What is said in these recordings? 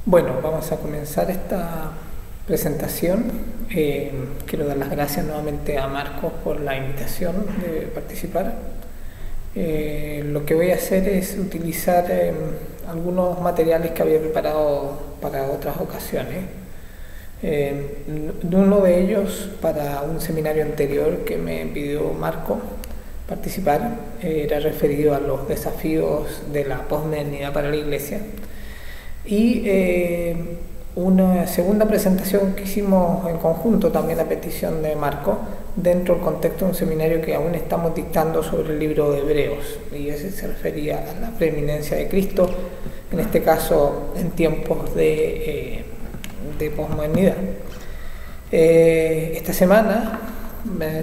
Bueno, vamos a comenzar esta presentación. Quiero dar las gracias nuevamente a Marcos por la invitación de participar. Lo que voy a hacer es utilizar algunos materiales que había preparado para otras ocasiones. Uno de ellos para un seminario anterior que me pidió Marco participar, era referido a los desafíos de la posmodernidad para la Iglesia. Y una segunda presentación que hicimos en conjunto, también a petición de Marco, dentro del contexto de un seminario que aún estamos dictando sobre el libro de Hebreos, y ese se refería a la preeminencia de Cristo, en este caso en tiempos de posmodernidad. Esta semana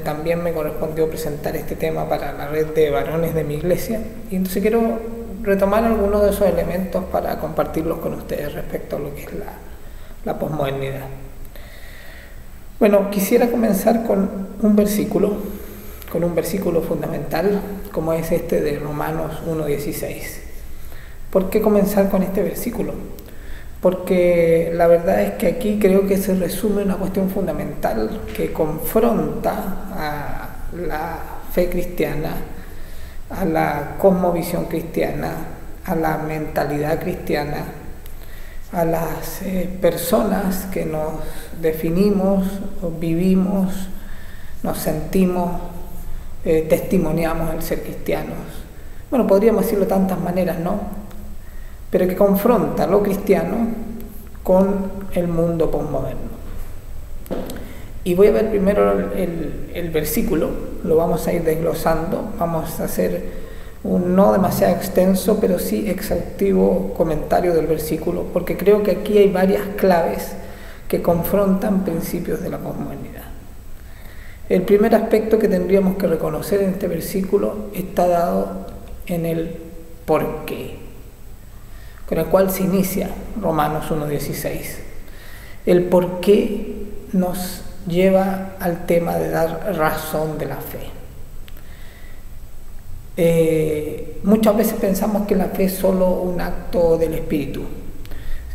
también me correspondió presentar este tema para la red de varones de mi iglesia, y entonces quiero retomar algunos de esos elementos para compartirlos con ustedes respecto a lo que es la posmodernidad. Bueno, quisiera comenzar con un versículo fundamental, como es este de Romanos 1:16. ¿Por qué comenzar con este versículo? Porque la verdad es que aquí creo que se resume una cuestión fundamental que confronta a la fe cristiana, a la cosmovisión cristiana, a la mentalidad cristiana, a las personas que nos definimos, vivimos, nos sentimos, testimoniamos el ser cristianos. Bueno, podríamos decirlo de tantas maneras, ¿no? Pero que confronta lo cristiano con el mundo posmoderno. Y voy a ver primero el versículo, lo vamos a ir desglosando, vamos a hacer un no demasiado extenso, pero sí exhaustivo comentario del versículo, porque creo que aquí hay varias claves que confrontan principios de la posmodernidad. El primer aspecto que tendríamos que reconocer en este versículo está dado en el por qué, con el cual se inicia Romanos 1:16. El por qué nos lleva al tema de dar razón de la fe. Muchas veces pensamos que la fe es solo un acto del espíritu.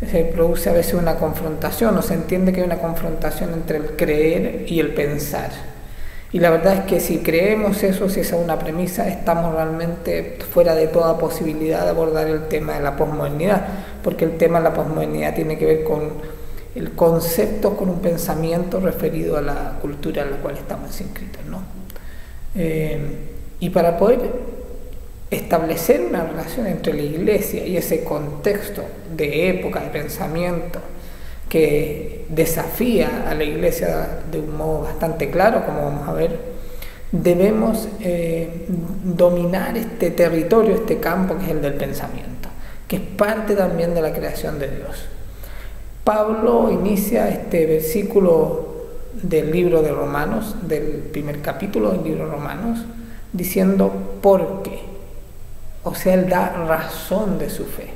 Se produce a veces una confrontación, o se entiende que hay una confrontación entre el creer y el pensar. Y la verdad es que si creemos eso, si esa es una premisa, estamos realmente fuera de toda posibilidad de abordar el tema de la posmodernidad, porque el tema de la posmodernidad tiene que ver con el concepto, con un pensamiento referido a la cultura en la cual estamos inscritos, ¿no? Y para poder establecer una relación entre la iglesia y ese contexto de época, de pensamiento, que desafía a la iglesia de un modo bastante claro, como vamos a ver, debemos dominar este territorio, este campo que es el del pensamiento, que es parte también de la creación de Dios. Pablo inicia este versículo del libro de Romanos, del primer capítulo del libro de Romanos, diciendo ¿por qué? O sea, él da razón de su fe.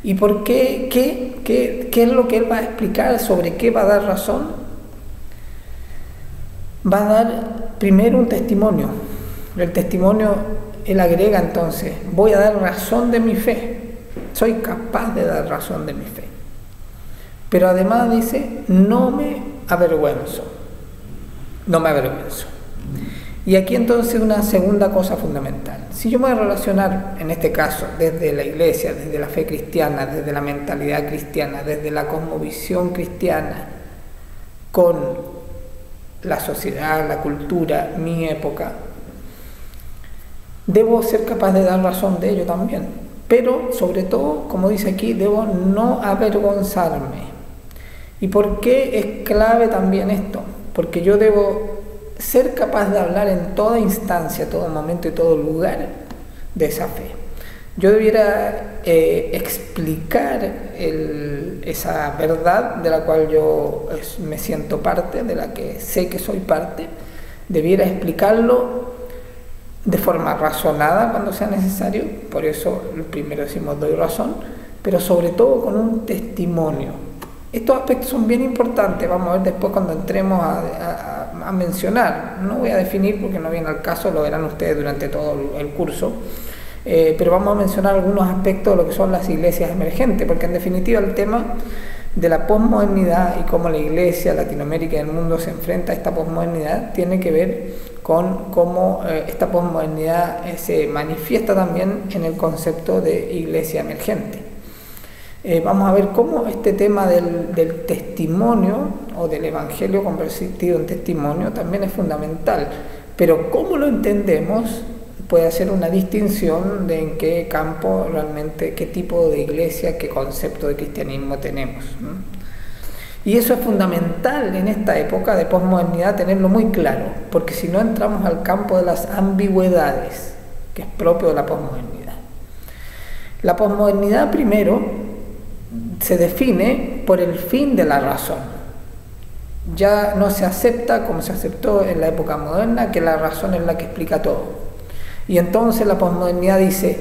¿Y por qué? ¿Qué es lo que él va a explicar? ¿Sobre qué va a dar razón? Va a dar primero un testimonio. El testimonio, él agrega entonces, voy a dar razón de mi fe. Soy capaz de dar razón de mi fe. Pero además dice, no me avergüenzo. No me avergüenzo. Y aquí entonces una segunda cosa fundamental. Si yo me voy a relacionar, en este caso, desde la iglesia, desde la fe cristiana, desde la mentalidad cristiana, desde la cosmovisión cristiana, con la sociedad, la cultura, mi época, debo ser capaz de dar razón de ello también. Pero, sobre todo, como dice aquí, debo no avergonzarme. ¿Y por qué es clave también esto? Porque yo debo ser capaz de hablar en toda instancia, todo momento y todo lugar de esa fe. Yo debiera explicar esa verdad de la cual yo me siento parte, de la que sé que soy parte, debiera explicarlo de forma razonada cuando sea necesario, por eso primero decimos doy razón, pero sobre todo con un testimonio. Estos aspectos son bien importantes, vamos a ver después cuando entremos a mencionar. No voy a definir porque no viene al caso, lo verán ustedes durante todo el curso. pero vamos a mencionar algunos aspectos de lo que son las iglesias emergentes, porque en definitiva el tema de la posmodernidad y cómo la iglesia, Latinoamérica y el mundo se enfrenta a esta posmodernidad tiene que ver con cómo esta posmodernidad se manifiesta también en el concepto de iglesia emergente. Vamos a ver cómo este tema del testimonio o del evangelio convertido en testimonio también es fundamental, pero cómo lo entendemos puede hacer una distinción de en qué campo realmente, qué tipo de iglesia, qué concepto de cristianismo tenemos, ¿no? Y eso es fundamental en esta época de posmodernidad tenerlo muy claro, porque si no entramos al campo de las ambigüedades, que es propio de la posmodernidad. La posmodernidad primero se define por el fin de la razón. Ya no se acepta, como se aceptó en la época moderna, que la razón es la que explica todo. Y entonces la posmodernidad dice,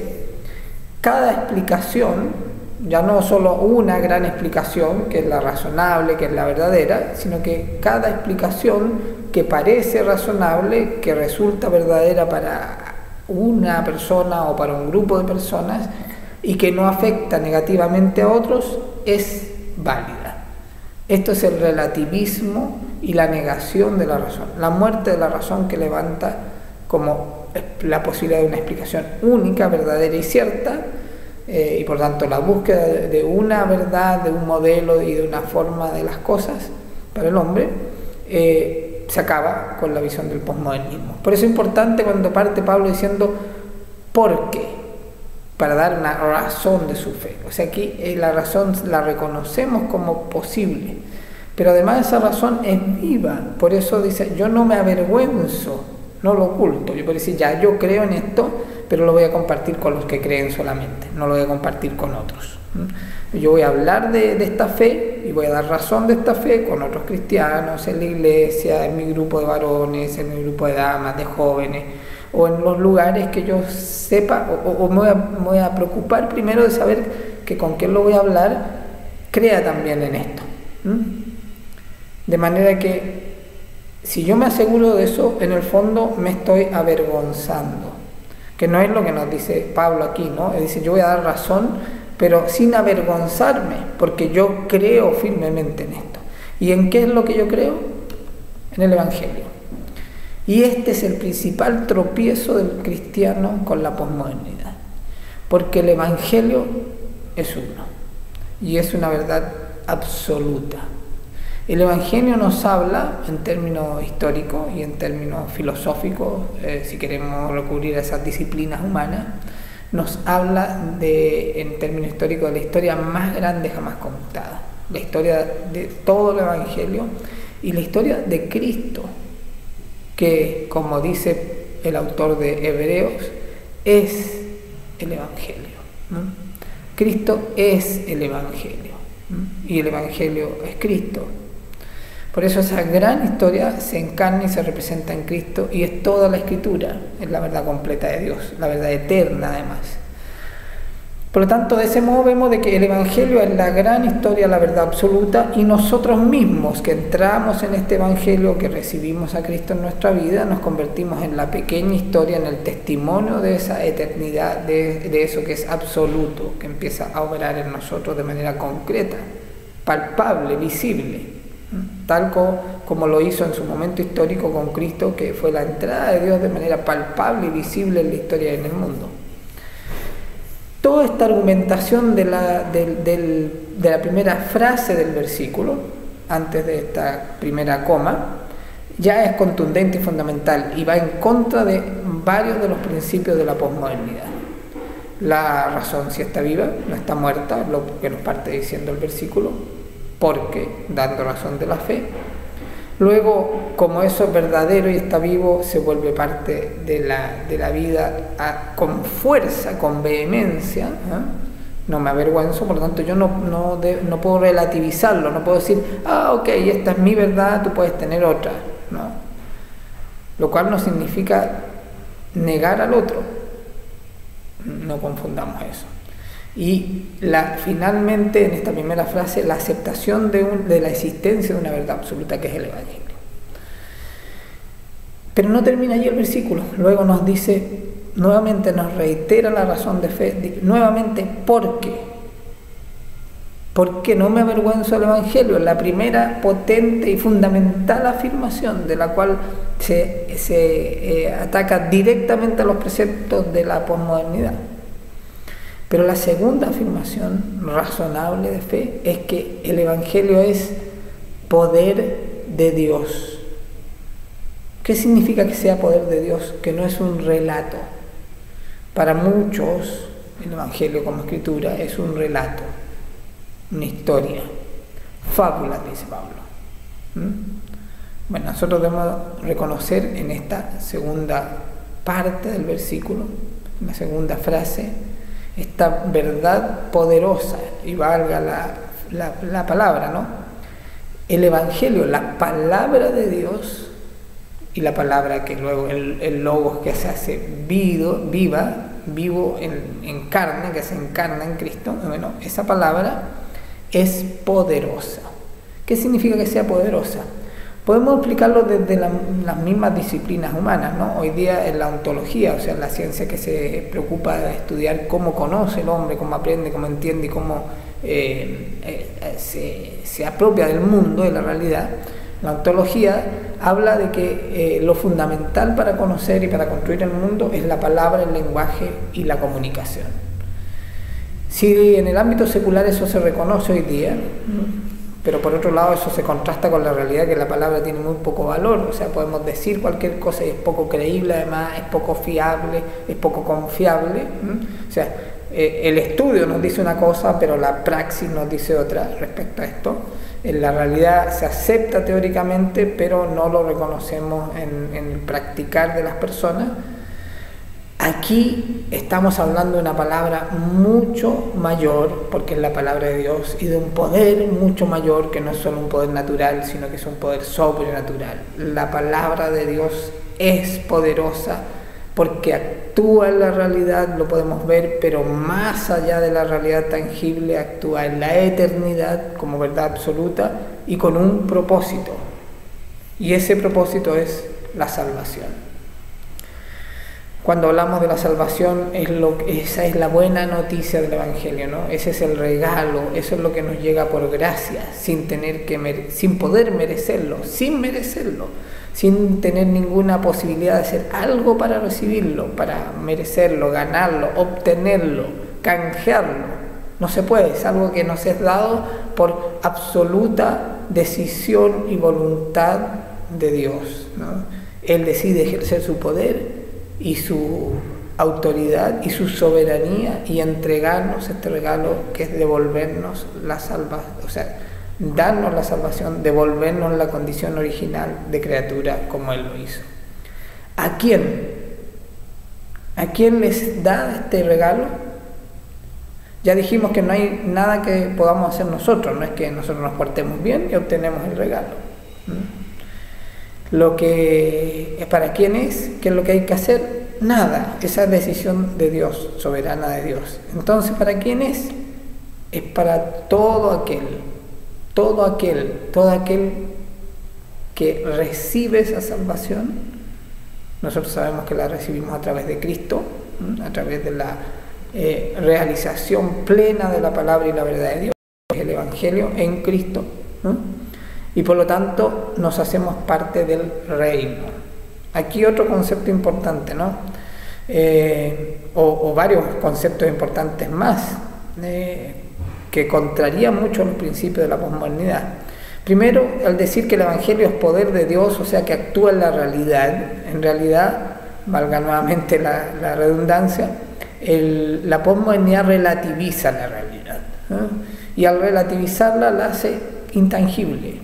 cada explicación, ya no solo una gran explicación, que es la razonable, que es la verdadera, sino que cada explicación que parece razonable, que resulta verdadera para una persona o para un grupo de personas y que no afecta negativamente a otros, es válida. Esto es el relativismo y la negación de la razón, la muerte de la razón que levanta como la posibilidad de una explicación única, verdadera y cierta, y por tanto la búsqueda de una verdad, de un modelo y de una forma de las cosas para el hombre, se acaba con la visión del posmodernismo. Por eso es importante cuando parte Pablo diciendo ¿por qué? Para dar una razón de su fe. O sea, aquí la razón la reconocemos como posible, pero además esa razón es viva. Por eso dice, yo no me avergüenzo, no lo oculto. Yo puedo decir, ya, yo creo en esto, pero lo voy a compartir con los que creen solamente, no lo voy a compartir con otros. Yo voy a hablar de esta fe y voy a dar razón de esta fe con otros cristianos, en la iglesia, en mi grupo de varones, en mi grupo de damas, de jóvenes, o en los lugares que yo sepa, o me voy a preocupar primero de saber que con quién lo voy a hablar, crea también en esto. De manera que si yo me aseguro de eso, en el fondo me estoy avergonzando, que no es lo que nos dice Pablo aquí, ¿no? Él dice, yo voy a dar razón, pero sin avergonzarme, porque yo creo firmemente en esto. ¿Y en qué es lo que yo creo? En el Evangelio. Y este es el principal tropiezo del cristiano con la posmodernidad, porque el Evangelio es uno, y es una verdad absoluta. El Evangelio nos habla en términos históricos y en términos filosóficos, si queremos recurrir a esas disciplinas humanas, nos habla en términos históricos de la historia más grande jamás contada, la historia de todo el Evangelio y la historia de Cristo, que, como dice el autor de Hebreos, es el Evangelio, ¿no? Cristo es el Evangelio, ¿no? Y el Evangelio es Cristo. Por eso esa gran historia se encarna y se representa en Cristo, y es toda la Escritura, es la verdad completa de Dios, la verdad eterna además. Por lo tanto, de ese modo vemos de que el Evangelio es la gran historia, la verdad absoluta, y nosotros mismos que entramos en este Evangelio, que recibimos a Cristo en nuestra vida, nos convertimos en la pequeña historia, en el testimonio de esa eternidad, de eso que es absoluto, que empieza a obrar en nosotros de manera concreta, palpable, visible, tal como lo hizo en su momento histórico con Cristo, que fue la entrada de Dios de manera palpable y visible en la historia y en el mundo. Toda esta argumentación de la primera frase del versículo, antes de esta primera coma, ya es contundente y fundamental y va en contra de varios de los principios de la posmodernidad. La razón sí está viva, no está muerta, lo que nos parte diciendo el versículo, porque dando razón de la fe. Luego, como eso es verdadero y está vivo, se vuelve parte de la vida con fuerza, con vehemencia, no me avergüenzo, por lo tanto yo no puedo relativizarlo, no puedo decir, ok, esta es mi verdad, tú puedes tener otra, ¿no? Lo cual no significa negar al otro, no confundamos eso. Y finalmente, en esta primera frase, la aceptación de la existencia de una verdad absoluta, que es el Evangelio. Pero no termina allí el versículo. Luego nos dice, nuevamente nos reitera la razón de fe, nuevamente, ¿por qué? Porque no me avergüenzo del Evangelio, la primera potente y fundamental afirmación de la cual se ataca directamente a los preceptos de la posmodernidad. Pero la segunda afirmación razonable de fe es que el Evangelio es poder de Dios. ¿Qué significa que sea poder de Dios? Que no es un relato. Para muchos, el Evangelio como escritura es un relato, una historia, fábula, dice Pablo. Bueno, nosotros debemos reconocer en esta segunda parte del versículo, en la segunda frase, esta verdad poderosa, y valga la palabra, ¿no? El Evangelio, la palabra de Dios, y la palabra que luego el logos que se hace vivo en carne, que se encarna en Cristo, bueno, esa palabra es poderosa. ¿Qué significa que sea poderosa? Podemos explicarlo desde las mismas disciplinas humanas, ¿no? Hoy día en la ontología, o sea, la ciencia que se preocupa de estudiar cómo conoce el hombre, cómo aprende, cómo entiende y cómo se apropia del mundo, de la realidad. La ontología habla de que lo fundamental para conocer y para construir el mundo es la palabra, el lenguaje y la comunicación. Si en el ámbito secular eso se reconoce hoy día, pero por otro lado eso se contrasta con la realidad que la palabra tiene muy poco valor, o sea, podemos decir cualquier cosa y es poco creíble, además es poco fiable, es poco confiable, o sea, el estudio nos dice una cosa, pero la praxis nos dice otra respecto a esto. En la realidad se acepta teóricamente, pero no lo reconocemos en el practicar de las personas. Aquí estamos hablando de una palabra mucho mayor, porque es la palabra de Dios, y de un poder mucho mayor, que no es solo un poder natural, sino que es un poder sobrenatural. La palabra de Dios es poderosa porque actúa en la realidad, lo podemos ver, pero más allá de la realidad tangible, actúa en la eternidad como verdad absoluta y con un propósito. Y ese propósito es la salvación. Cuando hablamos de la salvación, esa es la buena noticia del Evangelio, ¿no? Ese es el regalo, eso es lo que nos llega por gracia, sin poder merecerlo, sin tener ninguna posibilidad de hacer algo para recibirlo, para merecerlo, ganarlo, obtenerlo, canjearlo. No se puede, es algo que nos es dado por absoluta decisión y voluntad de Dios, ¿no? Él decide ejercer su poder y su autoridad y su soberanía y entregarnos este regalo que es devolvernos la salvación, o sea, darnos la salvación, devolvernos la condición original de criatura como Él lo hizo. ¿A quién? ¿A quién les da este regalo? Ya dijimos que no hay nada que podamos hacer nosotros, no es que nosotros nos portemos bien y obtenemos el regalo. Lo que ¿para quién es? ¿Qué es lo que hay que hacer? Nada, esa es decisión de Dios, soberana de Dios. Entonces, ¿para quién es? Es para todo aquel que recibe esa salvación. Nosotros sabemos que la recibimos a través de Cristo, a través de la realización plena de la palabra y la verdad de Dios, que es el Evangelio en Cristo, y por lo tanto nos hacemos parte del reino. Aquí otro concepto importante, ¿no? O varios conceptos importantes más que contrarían mucho los principios de la posmodernidad. Primero, al decir que el Evangelio es poder de Dios, o sea que actúa en la realidad, en realidad, valga nuevamente la redundancia, la posmodernidad relativiza la realidad, y al relativizarla la hace intangible,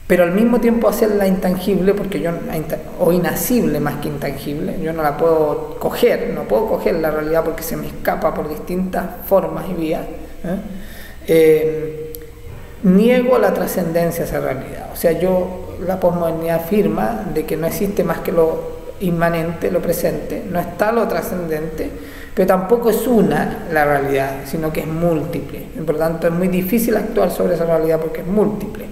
pero al mismo tiempo hacerla intangible, o inacible más que intangible, yo no la puedo coger, no puedo coger la realidad porque se me escapa por distintas formas y vías, niego la trascendencia a esa realidad. O sea, la posmodernidad afirma de que no existe más que lo inmanente, lo presente, no está lo trascendente, pero tampoco es una la realidad, sino que es múltiple. Por lo tanto, es muy difícil actuar sobre esa realidad porque es múltiple.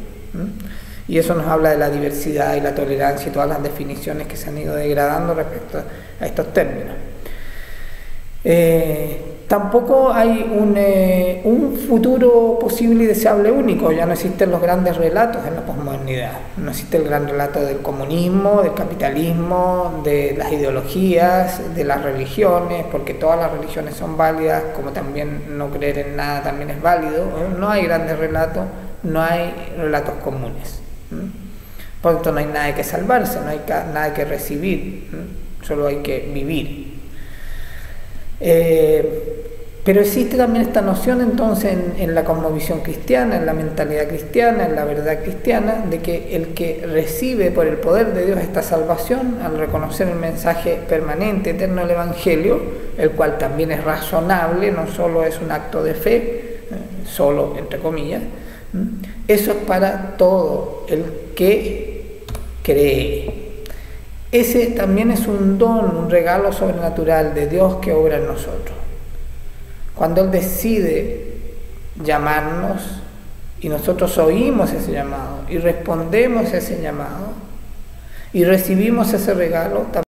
Y eso nos habla de la diversidad y la tolerancia y todas las definiciones que se han ido degradando respecto a estos términos. Tampoco hay un futuro posible y deseable único. Ya no existen los grandes relatos en la posmodernidad. No existe el gran relato del comunismo, del capitalismo, de las ideologías, de las religiones, porque todas las religiones son válidas, como también no creer en nada también es válido. No hay grandes relatos, no hay relatos comunes. Por lo tanto, no hay nada que salvarse, no hay nada que recibir, solo hay que vivir. Pero existe también esta noción entonces en la cosmovisión cristiana, en la mentalidad cristiana, en la verdad cristiana, de que el que recibe por el poder de Dios esta salvación, al reconocer el mensaje permanente, eterno del Evangelio, el cual también es razonable, no solo es un acto de fe, solo entre comillas, eso es para todo el que cree. Ese también es un don, un regalo sobrenatural de Dios que obra en nosotros. Cuando Él decide llamarnos y nosotros oímos ese llamado y respondemos ese llamado y recibimos ese regalo, también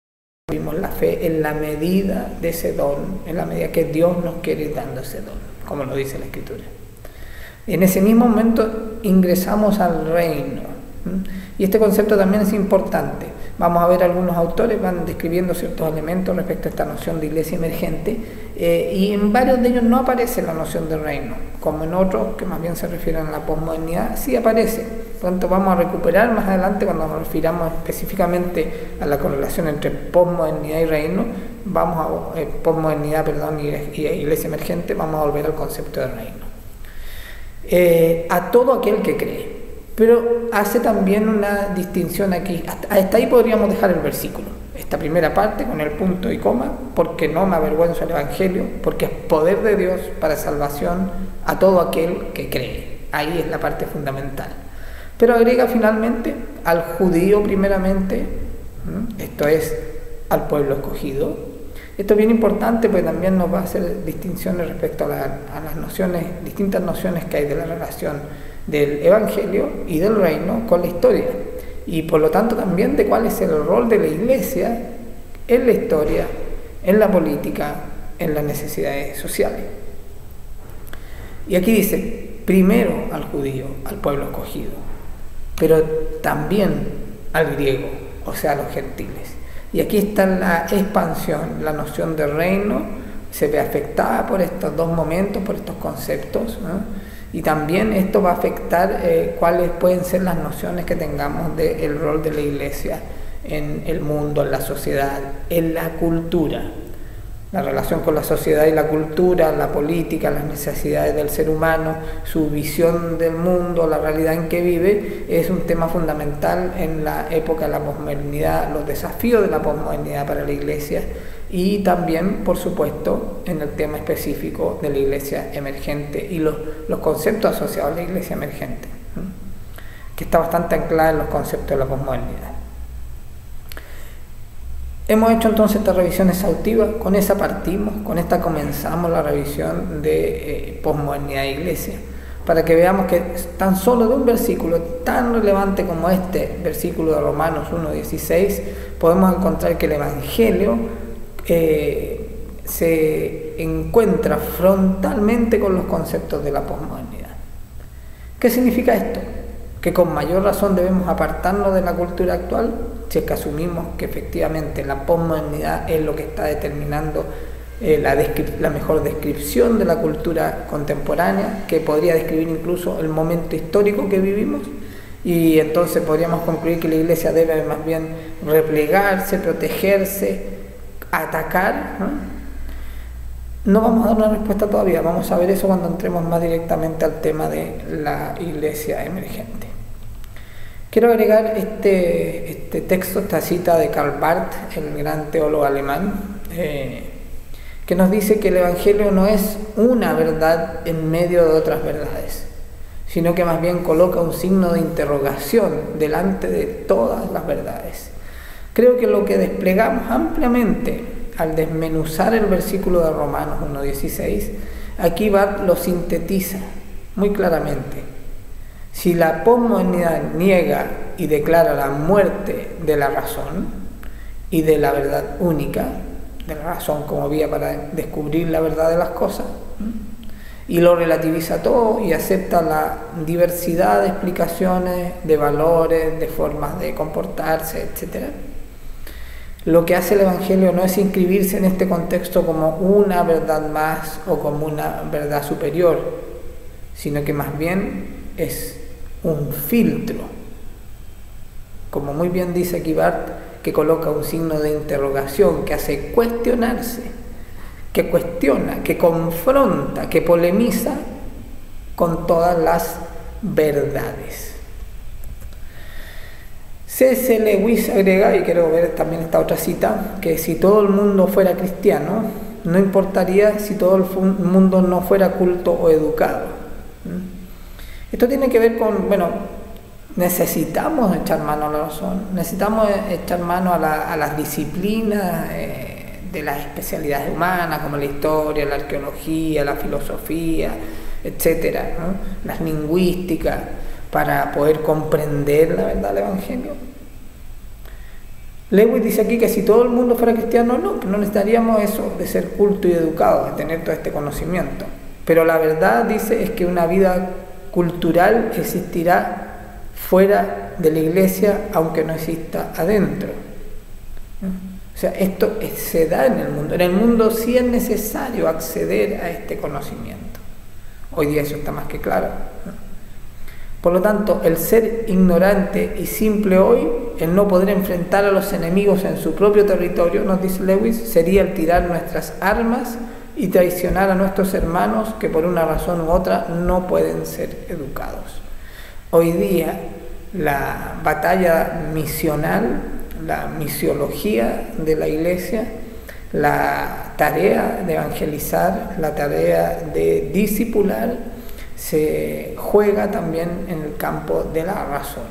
recibimos la fe en la medida de ese don, en la medida que Dios nos quiere ir dando ese don, como lo dice la Escritura. En ese mismo momento ingresamos al reino. Y este concepto también es importante. Vamos a ver algunos autores van describiendo ciertos elementos respecto a esta noción de iglesia emergente, y en varios de ellos no aparece la noción de reino, como en otros que más bien se refieren a la posmodernidad, sí aparece. Por lo tanto, vamos a recuperar más adelante cuando nos refiramos específicamente a la correlación entre posmodernidad y reino, posmodernidad, y iglesia emergente, vamos a volver al concepto de reino. A todo aquel que cree. Pero hace también una distinción aquí. Hasta ahí podríamos dejar el versículo. Esta primera parte con el punto y coma, porque no me avergüenzo del Evangelio, porque es poder de Dios para salvación a todo aquel que cree. Ahí es la parte fundamental. Pero agrega finalmente al judío primeramente, esto es al pueblo escogido. Esto es bien importante porque también nos va a hacer distinciones respecto a las nociones, distintas nociones que hay de la relación del Evangelio y del reino con la historia, y por lo tanto también de cuál es el rol de la iglesia en la historia, en la política, en las necesidades sociales. Y aquí dice, primero al judío, al pueblo escogido, pero también al griego, o sea, a los gentiles. Y aquí está la expansión, la noción de reino se ve afectada por estos dos momentos, por estos conceptos, ¿no? Y también esto va a afectar cuáles pueden ser las nociones que tengamos del rol de la iglesia en el mundo, en la sociedad, en la cultura. La relación con la sociedad y la cultura, la política, las necesidades del ser humano, su visión del mundo, la realidad en que vive, es un tema fundamental en la época de la posmodernidad, los desafíos de la posmodernidad para la iglesia, y también, por supuesto, en el tema específico de la iglesia emergente y los conceptos asociados a la iglesia emergente, que está bastante anclada en los conceptos de la posmodernidad. Hemos hecho entonces esta revisión exhaustiva, con esa partimos, con esta comenzamos la revisión de posmodernidad e iglesia, para que veamos que tan solo de un versículo tan relevante como este versículo de Romanos 1:16, podemos encontrar que el Evangelio se encuentra frontalmente con los conceptos de la posmodernidad. ¿Qué significa esto? Que con mayor razón debemos apartarnos de la cultura actual, si es que asumimos que efectivamente la posmodernidad es lo que está determinando la mejor descripción de la cultura contemporánea, que podría describir incluso el momento histórico que vivimos, y entonces podríamos concluir que la iglesia debe más bien replegarse, protegerse, atacar. No vamos a dar una respuesta todavía, vamos a ver eso cuando entremos más directamente al tema de la iglesia emergente. Quiero agregar este texto, esta cita de Karl Barth, el gran teólogo alemán, que nos dice que el Evangelio no es una verdad en medio de otras verdades, sino que más bien coloca un signo de interrogación delante de todas las verdades. Creo que lo que desplegamos ampliamente al desmenuzar el versículo de Romanos 1:16, aquí Barth lo sintetiza muy claramente. Si la posmodernidad niega y declara la muerte de la razón y de la verdad única, de la razón como vía para descubrir la verdad de las cosas, y lo relativiza todo y acepta la diversidad de explicaciones, de valores, de formas de comportarse, etc. Lo que hace el Evangelio no es inscribirse en este contexto como una verdad más o como una verdad superior, sino que más bien es un filtro, como muy bien dice aquí Barth, que coloca un signo de interrogación, que hace cuestionarse, que cuestiona, que confronta, que polemiza con todas las verdades. C.S. Lewis agrega, y quiero ver también esta otra cita, que si todo el mundo fuera cristiano, no importaría si todo el mundo no fuera culto o educado. Esto tiene que ver con, necesitamos echar mano a la razón, necesitamos echar mano a las disciplinas de las especialidades humanas, como la historia, la arqueología, la filosofía, etcétera, ¿no? Las lingüísticas, para poder comprender la verdad del Evangelio. Lewis dice aquí que si todo el mundo fuera cristiano, no necesitaríamos eso de ser culto y educado, de tener todo este conocimiento. Pero la verdad, dice, es que una vida cultural existirá fuera de la iglesia, aunque no exista adentro. O sea, esto se da en el mundo. En el mundo sí es necesario acceder a este conocimiento. Hoy día eso está más que claro. Por lo tanto, el ser ignorante y simple hoy, el no poder enfrentar a los enemigos en su propio territorio, nos dice Lewis, sería el tirar nuestras armas y traicionar a nuestros hermanos que por una razón u otra no pueden ser educados. Hoy día la batalla misional, la misiología de la iglesia, la tarea de evangelizar, la tarea de discipular, se juega también en el campo de la razón.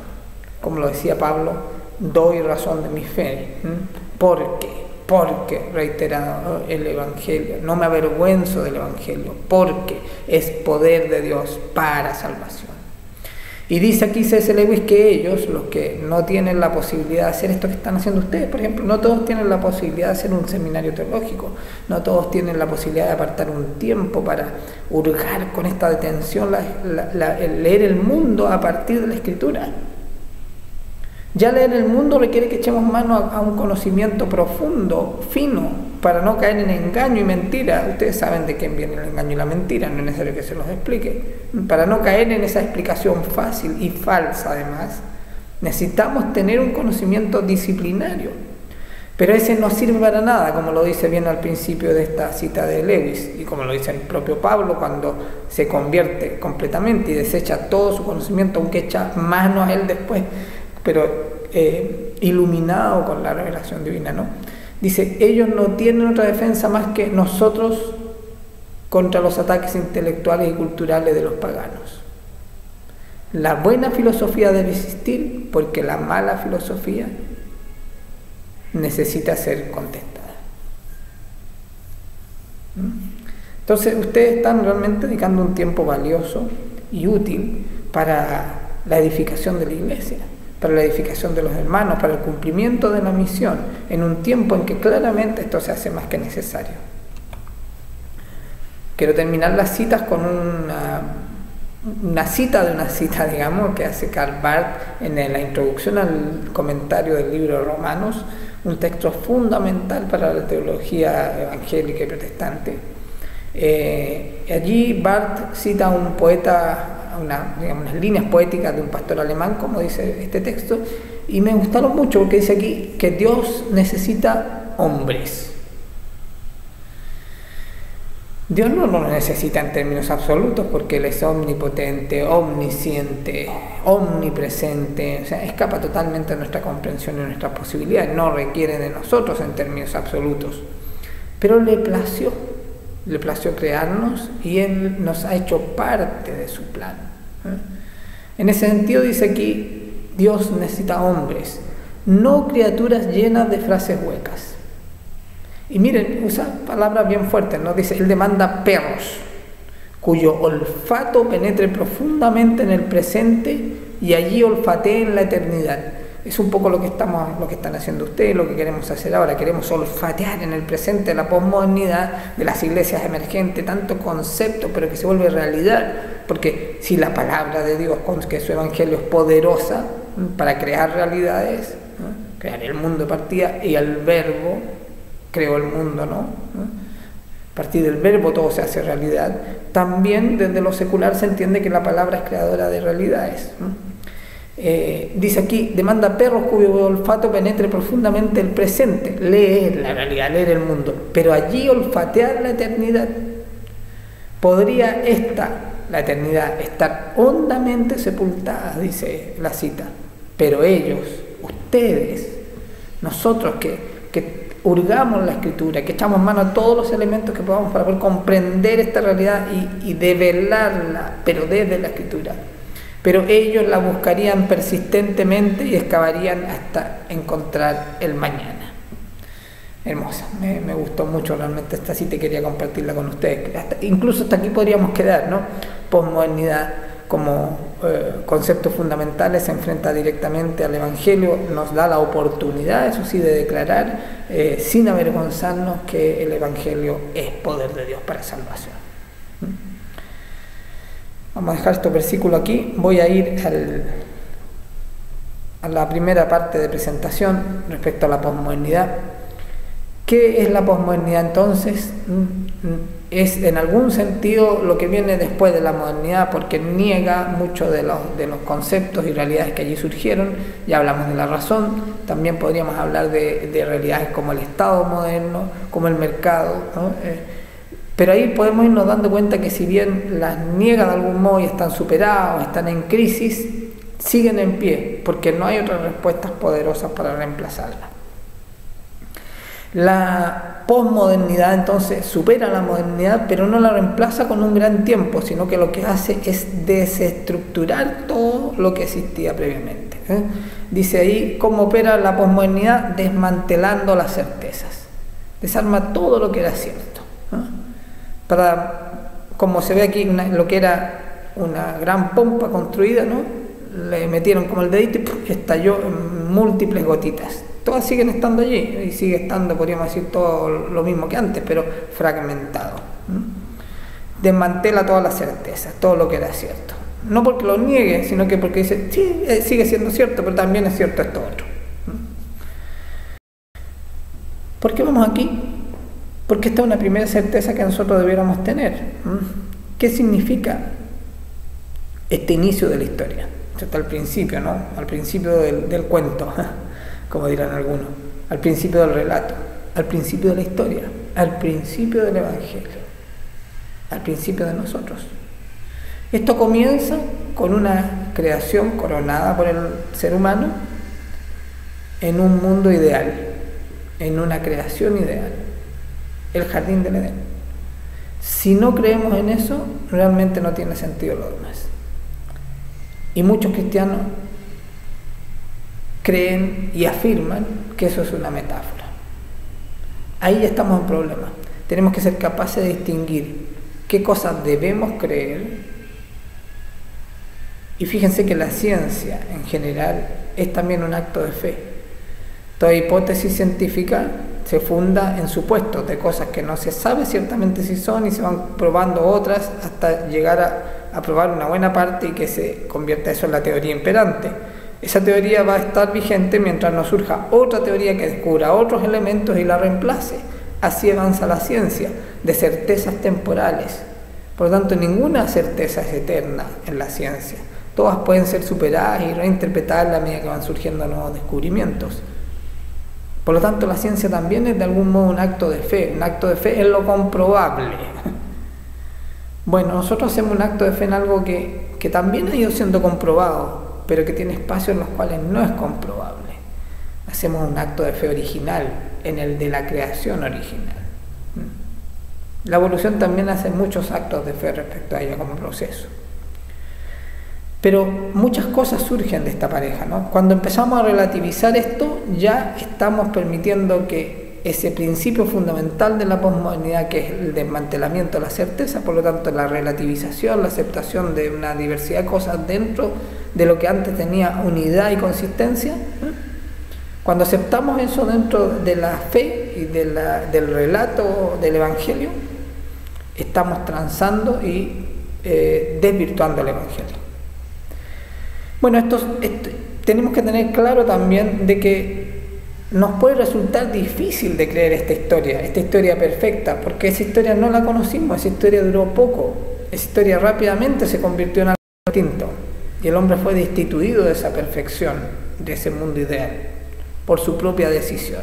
Como lo decía Pablo, doy razón de mi fe. Porque, reiterado el Evangelio, no me avergüenzo del Evangelio, porque es poder de Dios para salvación. Y dice aquí C.S. Lewis que ellos, los que no tienen la posibilidad de hacer esto que están haciendo ustedes, por ejemplo, no todos tienen la posibilidad de hacer un seminario teológico, no todos tienen la posibilidad de apartar un tiempo para hurgar con esta detención, el leer el mundo a partir de la Escritura. Ya leer el mundo requiere que echemos mano a un conocimiento profundo, fino, para no caer en engaño y mentira. Ustedes saben de quién viene el engaño y la mentira, no es necesario que se los explique. Para no caer en esa explicación fácil y falsa, además, necesitamos tener un conocimiento disciplinario. Pero ese no sirve para nada, como lo dice bien al principio de esta cita de Lewis, y como lo dice el propio Pablo cuando se convierte completamente y desecha todo su conocimiento, aunque echa mano a él después, pero iluminado con la revelación divina, ¿no? Dice, ellos no tienen otra defensa más que nosotros contra los ataques intelectuales y culturales de los paganos. La buena filosofía debe existir porque la mala filosofía necesita ser contestada. Entonces, ustedes están realmente dedicando un tiempo valioso y útil para la edificación de la iglesia, para la edificación de los hermanos, para el cumplimiento de la misión, en un tiempo en que claramente esto se hace más que necesario. Quiero terminar las citas con una cita, digamos, que hace Karl Barth en la introducción al comentario del libro de Romanos, un texto fundamental para la teología evangélica y protestante. Allí Barth cita a un poeta, unas líneas poéticas de un pastor alemán, como dice este texto, y me gustaron mucho porque dice aquí que Dios necesita hombres. Dios no lo necesita en términos absolutos porque Él es omnipotente, omnisciente, omnipresente, o sea, escapa totalmente de nuestra comprensión y nuestras posibilidades, no requiere de nosotros en términos absolutos, pero le plació crearnos y Él nos ha hecho parte de su plan. En ese sentido dice aquí, Dios necesita hombres, no criaturas llenas de frases huecas. Y miren, usa palabras bien fuertes, ¿no? Dice, Él demanda perros, cuyo olfato penetre profundamente en el presente y allí olfatee en la eternidad. Es un poco lo que están haciendo ustedes, lo que queremos hacer ahora. Queremos olfatear en el presente la posmodernidad de las iglesias emergentes, tanto concepto, pero que se vuelve realidad. Porque si la palabra de Dios, que su evangelio es poderosa para crear realidades, ¿no? Crear el mundo de partida, y el verbo creó el mundo, ¿no? A partir del verbo todo se hace realidad. También desde lo secular se entiende que la palabra es creadora de realidades, ¿no? Dice aquí, demanda perros cuyo olfato penetre profundamente el presente, leer la realidad, leer el mundo, pero allí olfatear la eternidad. Podría la eternidad, estar hondamente sepultada, dice la cita, pero ellos, ustedes, nosotros que hurgamos la Escritura, que echamos mano a todos los elementos que podamos para poder comprender esta realidad y develarla, pero desde la Escritura. Pero ellos la buscarían persistentemente y excavarían hasta encontrar el mañana. Hermosa, me gustó mucho realmente esta cita y quería compartirla con ustedes. Incluso hasta aquí podríamos quedar, ¿no? Posmodernidad como conceptos fundamentales se enfrenta directamente al Evangelio, nos da la oportunidad, eso sí, de declarar sin avergonzarnos que el Evangelio es poder de Dios para salvación. Vamos a dejar este versículo aquí. Voy a ir a la primera parte de presentación respecto a la posmodernidad. ¿Qué es la posmodernidad entonces? Es en algún sentido lo que viene después de la modernidad, porque niega muchos de los conceptos y realidades que allí surgieron. Ya hablamos de la razón, también podríamos hablar de realidades como el Estado moderno, como el mercado, ¿no? Pero ahí podemos irnos dando cuenta que si bien las niega de algún modo y están superadas, están en crisis, siguen en pie, porque no hay otras respuestas poderosas para reemplazarlas. La posmodernidad entonces supera la modernidad, pero no la reemplaza con un gran tiempo, sino que lo que hace es desestructurar todo lo que existía previamente. Dice ahí cómo opera la posmodernidad, desmantelando las certezas. Desarma todo lo que era cierto. Como se ve aquí, lo que era una gran pompa construida, ¿no? Le metieron como el dedito y estalló en múltiples gotitas. Todas siguen estando allí y sigue estando, podríamos decir, todo lo mismo que antes, pero fragmentado. Desmantela todas las certezas, todo lo que era cierto. No porque lo niegue, sino que porque dice, sí, sigue siendo cierto, pero también es cierto esto otro. ¿Por qué vamos aquí? Porque esta es una primera certeza que nosotros debiéramos tener. ¿Qué significa este inicio de la historia? Esto está al principio, ¿no? Al principio del cuento, como dirán algunos, al principio del relato, al principio de la historia, al principio del Evangelio, al principio de nosotros. Esto comienza con una creación coronada por el ser humano en un mundo ideal, en una creación ideal. El jardín del Edén. Si no creemos en eso, realmente no tiene sentido lo demás. Y muchos cristianos creen y afirman que eso es una metáfora. Ahí estamos en problema. Tenemos que ser capaces de distinguir qué cosas debemos creer. Y fíjense que la ciencia en general es también un acto de fe. Toda hipótesis científica se funda en supuestos de cosas que no se sabe ciertamente si son y se van probando otras hasta llegar a probar una buena parte y que se convierta eso en la teoría imperante. Esa teoría va a estar vigente mientras no surja otra teoría que descubra otros elementos y la reemplace. Así avanza la ciencia, de certezas temporales. Por lo tanto, ninguna certeza es eterna en la ciencia. Todas pueden ser superadas y reinterpretadas a medida que van surgiendo nuevos descubrimientos. Por lo tanto, la ciencia también es de algún modo un acto de fe en lo comprobable. Bueno, nosotros hacemos un acto de fe en algo que también ha ido siendo comprobado, pero que tiene espacios en los cuales no es comprobable. Hacemos un acto de fe original, en el de la creación original. La evolución también hace muchos actos de fe respecto a ella como proceso. Pero muchas cosas surgen de esta pareja, ¿no? Cuando empezamos a relativizar esto, ya estamos permitiendo que ese principio fundamental de la posmodernidad, que es el desmantelamiento de la certeza, por lo tanto la relativización, la aceptación de una diversidad de cosas dentro de lo que antes tenía unidad y consistencia. Cuando aceptamos eso dentro de la fe y del relato del Evangelio, estamos transando y desvirtuando el Evangelio. Bueno, tenemos que tener claro también de que nos puede resultar difícil de creer esta historia perfecta, porque esa historia no la conocimos, esa historia duró poco, esa historia rápidamente se convirtió en algo distinto, y el hombre fue destituido de esa perfección, de ese mundo ideal, por su propia decisión,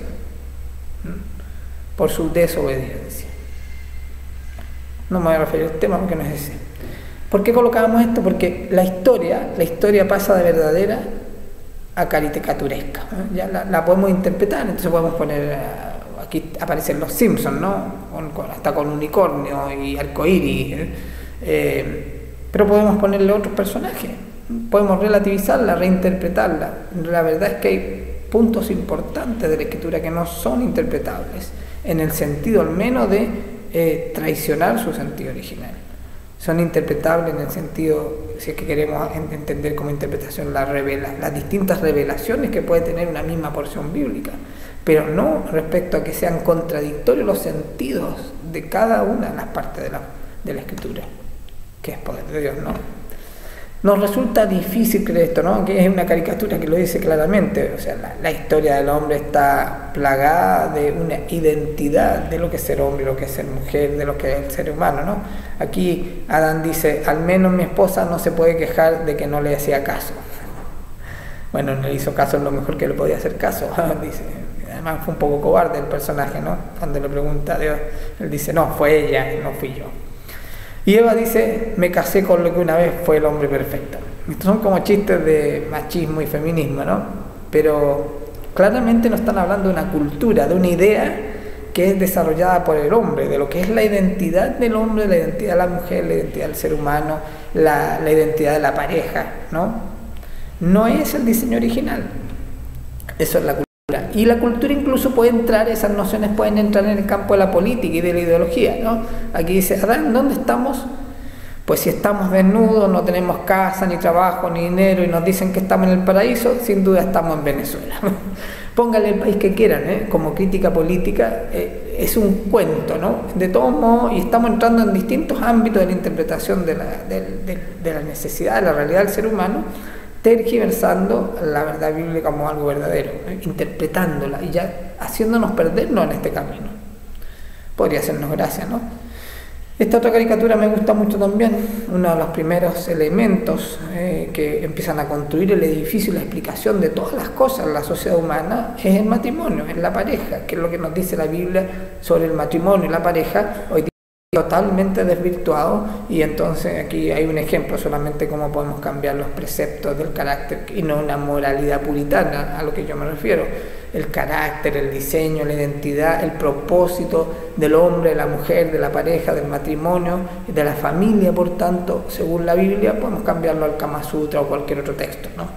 por su desobediencia. No me voy a referir al tema porque no es ese. ¿Por qué colocábamos esto? Porque la historia pasa de verdadera a caricaturesca, ¿no? Ya la podemos interpretar, entonces podemos poner, aquí aparecen los Simpsons, ¿no? Hasta con unicornio y arcoíris, pero podemos ponerle otros personajes, podemos relativizarla, reinterpretarla. La verdad es que hay puntos importantes de la Escritura que no son interpretables, en el sentido al menos de traicionar su sentido original. Son interpretables en el sentido, si es que queremos entender como interpretación las distintas revelaciones que puede tener una misma porción bíblica, pero no respecto a que sean contradictorios los sentidos de cada una de las partes de la Escritura, que es poder de Dios, ¿no? Nos resulta difícil creer esto, ¿no? Que es una caricatura que lo dice claramente. O sea, la historia del hombre está plagada de una identidad de lo que es ser hombre, lo que es ser mujer, de lo que es el ser humano, ¿no? Aquí Adán dice, al menos mi esposa no se puede quejar de que no le hacía caso. Bueno, no le hizo caso en lo mejor que le podía hacer caso, dice. Además fue un poco cobarde el personaje, ¿no? Cuando le pregunta a Dios, él dice, no, fue ella, no fui yo. Y Eva dice, me casé con lo que una vez fue el hombre perfecto. Estos son como chistes de machismo y feminismo, ¿no? Pero claramente no están hablando de una cultura, de una idea que es desarrollada por el hombre, de lo que es la identidad del hombre, la identidad de la mujer, la identidad del ser humano, la identidad de la pareja, ¿no? No es el diseño original. Eso es la cultura. Y la cultura incluso puede entrar, esas nociones pueden entrar en el campo de la política y de la ideología, ¿no? Aquí dice, Adán, ¿dónde estamos? Pues si estamos desnudos, no tenemos casa, ni trabajo, ni dinero, y nos dicen que estamos en el paraíso, sin duda estamos en Venezuela. Póngale el país que quieran, como crítica política, es un cuento, ¿no? De todos modos, y estamos entrando en distintos ámbitos de la interpretación de la necesidad, de la realidad del ser humano, tergiversando la verdad bíblica como algo verdadero, interpretándola y ya haciéndonos perdernos en este camino. Podría hacernos gracia, ¿no? Esta otra caricatura me gusta mucho también. Uno de los primeros elementos que empiezan a construir el edificio y la explicación de todas las cosas en la sociedad humana es el matrimonio, es la pareja, que es lo que nos dice la Biblia sobre el matrimonio y la pareja. Hoy totalmente desvirtuado, y entonces aquí hay un ejemplo solamente cómo podemos cambiar los preceptos del carácter, y no una moralidad puritana a lo que yo me refiero. El carácter, el diseño, la identidad, el propósito del hombre, de la mujer, de la pareja, del matrimonio, de la familia, por tanto, según la Biblia, podemos cambiarlo al Kama Sutra o cualquier otro texto, ¿no?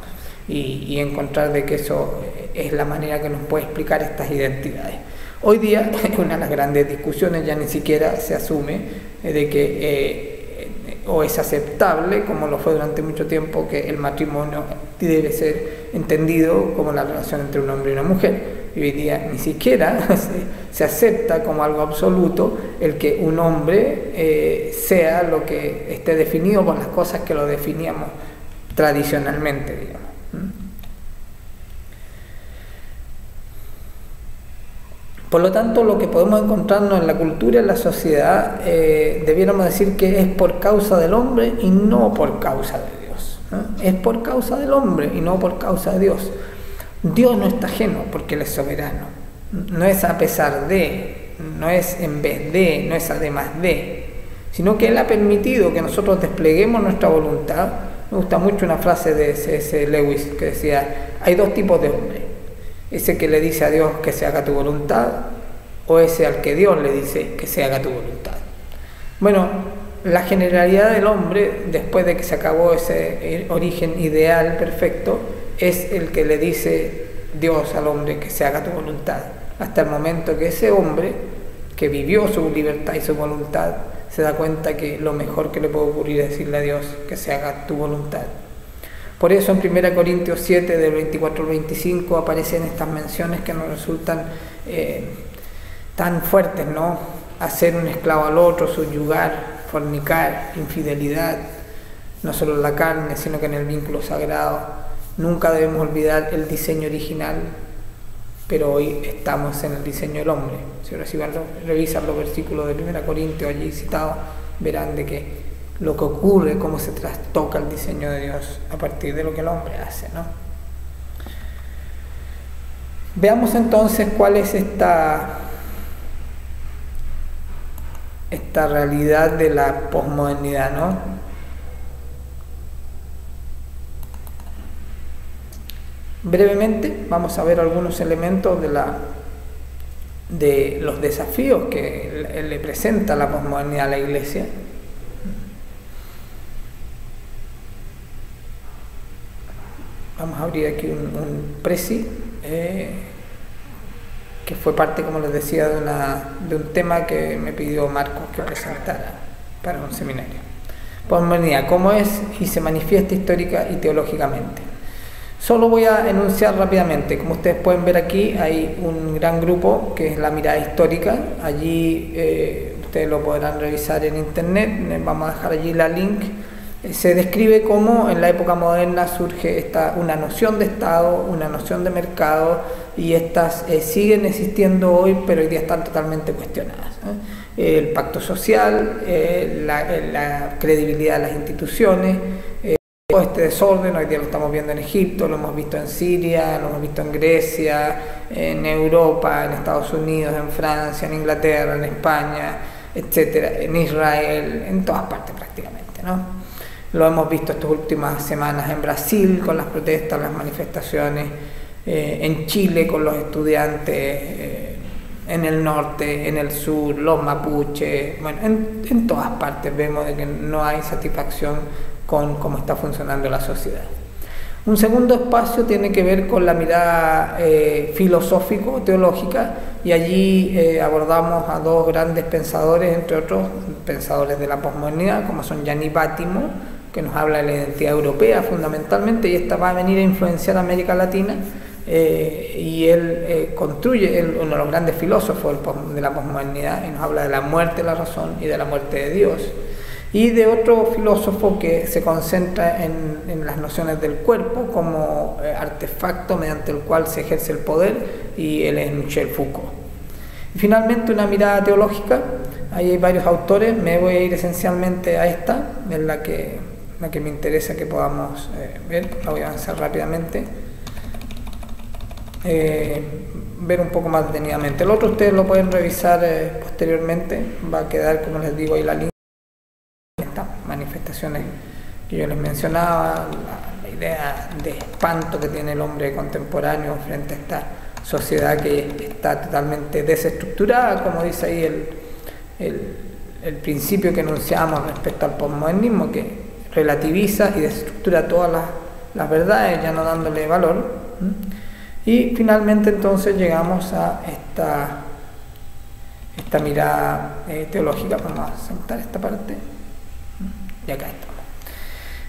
Y encontrar de que eso es la manera que nos puede explicar estas identidades. Hoy día, una de las grandes discusiones, ya ni siquiera se asume de que o es aceptable, como lo fue durante mucho tiempo, que el matrimonio debe ser entendido como la relación entre un hombre y una mujer. Y hoy día ni siquiera se acepta como algo absoluto el que un hombre sea lo que esté definido por las cosas que lo definíamos tradicionalmente, digamos. Por lo tanto, lo que podemos encontrarnos en la cultura, en la sociedad, debiéramos decir que es por causa del hombre y no por causa de Dios, ¿no? Es por causa del hombre y no por causa de Dios. Dios no está ajeno porque Él es soberano. No es a pesar de, no es en vez de, no es además de, sino que Él ha permitido que nosotros despleguemos nuestra voluntad. Me gusta mucho una frase de C.S. Lewis que decía, hay dos tipos de hombres. Ese que le dice a Dios que se haga tu voluntad, o ese al que Dios le dice que se haga tu voluntad. Bueno, la generalidad del hombre, después de que se acabó ese origen ideal perfecto, es el que le dice Dios al hombre que se haga tu voluntad. hasta el momento que ese hombre, que vivió su libertad y su voluntad, se da cuenta que lo mejor que le puede ocurrir es decirle a Dios que se haga tu voluntad. Por eso en 1 Corintios 7, del 24 al 25, aparecen estas menciones que nos resultan tan fuertes, ¿no? Hacer un esclavo al otro, subyugar, fornicar, infidelidad, no solo en la carne, sino que en el vínculo sagrado. Nunca debemos olvidar el diseño original, pero hoy estamos en el diseño del hombre. Si revisan los versículos de 1 Corintios allí citados, verán de que lo que ocurre, cómo se trastoca el diseño de Dios a partir de lo que el hombre hace, ¿no? Veamos entonces cuál es esta realidad de la posmodernidad, ¿no? Brevemente vamos a ver algunos elementos de los desafíos que le presenta la posmodernidad a la Iglesia. Vamos a abrir aquí un presi que fue parte, como les decía, de un tema que me pidió Marcos que presentara para un seminario. Posmodernidad, ¿cómo es y se manifiesta histórica y teológicamente? Solo voy a enunciar rápidamente. Como ustedes pueden ver aquí, hay un gran grupo que es la mirada histórica. Allí ustedes lo podrán revisar en internet, vamos a dejar allí la link. Se describe cómo en la época moderna surge una noción de Estado, una noción de mercado, y estas siguen existiendo hoy, pero hoy día están totalmente cuestionadas. El pacto social, la credibilidad de las instituciones, todo este desorden, hoy día lo estamos viendo en Egipto, lo hemos visto en Siria, lo hemos visto en Grecia, en Europa, en Estados Unidos, en Francia, en Inglaterra, en España, etcétera, en Israel, en todas partes prácticamente, ¿no? Lo hemos visto estas últimas semanas en Brasil con las protestas, las manifestaciones, en Chile con los estudiantes, en el norte, en el sur, los mapuches, bueno, en todas partes vemos de que no hay satisfacción con cómo está funcionando la sociedad. Un segundo espacio tiene que ver con la mirada filosófico-teológica, y allí abordamos a dos grandes pensadores, entre otros pensadores de la posmodernidad, como son Gianni Battimo, que nos habla de la identidad europea fundamentalmente, y esta va a venir a influenciar a América Latina, y él uno de los grandes filósofos de la posmodernidad, y nos habla de la muerte de la razón y de la muerte de Dios. Y de otro filósofo que se concentra en las nociones del cuerpo como artefacto mediante el cual se ejerce el poder, y él es Michel Foucault. Y finalmente una mirada teológica, ahí hay varios autores, me voy a ir esencialmente a esta, en la que me interesa que podamos ver, la voy a avanzar rápidamente, ver un poco más detenidamente. El otro ustedes lo pueden revisar posteriormente, va a quedar, como les digo, ahí la línea. Estas manifestaciones que yo les mencionaba, la idea de espanto que tiene el hombre contemporáneo frente a esta sociedad que está totalmente desestructurada, como dice ahí el principio que enunciamos respecto al posmodernismo, que relativiza y desestructura todas las verdades, ya no dándole valor. Y finalmente entonces llegamos a esta mirada teológica. Vamos a saltar esta parte. Y acá estamos.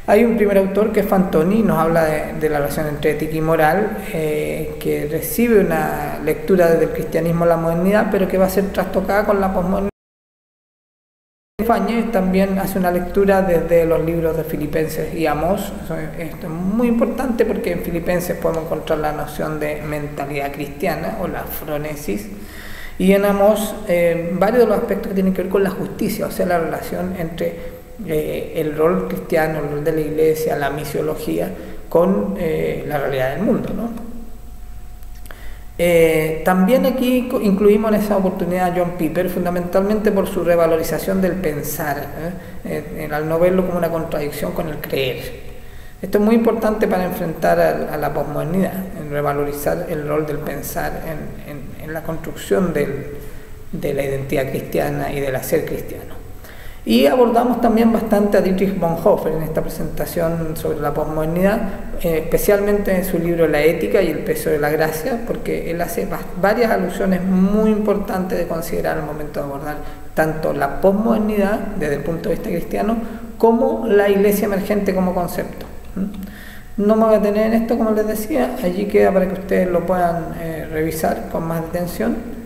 Hay un primer autor que es Fantoni, nos habla de la relación entre ética y moral, que recibe una lectura desde el cristianismo a la modernidad, pero que va a ser trastocada con la posmodernidad. Fáñez también hace una lectura desde los libros de Filipenses y Amós. Esto es muy importante porque en Filipenses podemos encontrar la noción de mentalidad cristiana o la fronesis, y en Amós varios de los aspectos que tienen que ver con la justicia, o sea, la relación entre el rol cristiano, el rol de la iglesia, la misiología con la realidad del mundo, ¿no? También aquí incluimos en esa oportunidad a John Piper, fundamentalmente por su revalorización del pensar, al no verlo como una contradicción con el creer. Esto es muy importante para enfrentar a la posmodernidad, en revalorizar el rol del pensar en la construcción de la identidad cristiana y del hacer cristiano. Y abordamos también bastante a Dietrich Bonhoeffer en esta presentación sobre la posmodernidad, especialmente en su libro La ética y el peso de la gracia, porque él hace varias alusiones muy importantes de considerar al momento de abordar tanto la posmodernidad desde el punto de vista cristiano como la iglesia emergente como concepto. No me voy a detener en esto, como les decía, allí queda para que ustedes lo puedan revisar con más detención.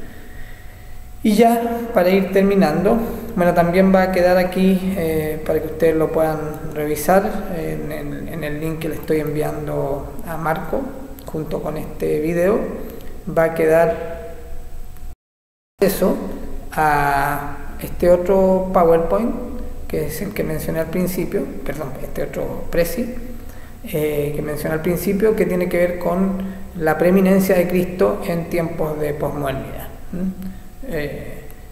Y ya, para ir terminando, bueno, también va a quedar aquí para que ustedes lo puedan revisar en el link que le estoy enviando a Marco, junto con este video, va a quedar acceso a este otro PowerPoint, que es el que mencioné al principio, perdón, este otro Prezi, que mencioné al principio, que tiene que ver con la preeminencia de Cristo en tiempos de posmodernidad.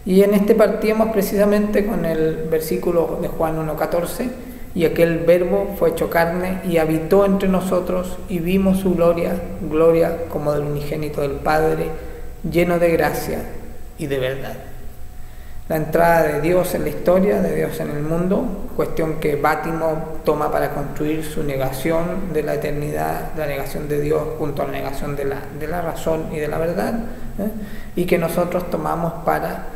Y en este partíamos precisamente con el versículo de Juan 1:14, y aquel verbo fue hecho carne y habitó entre nosotros y vimos su gloria, gloria como del unigénito del Padre, lleno de gracia y de verdad. La entrada de Dios en la historia, de Dios en el mundo, cuestión que Bátimo toma para construir su negación de la eternidad, la negación de Dios junto a la negación de la razón y de la verdad, y que nosotros tomamos para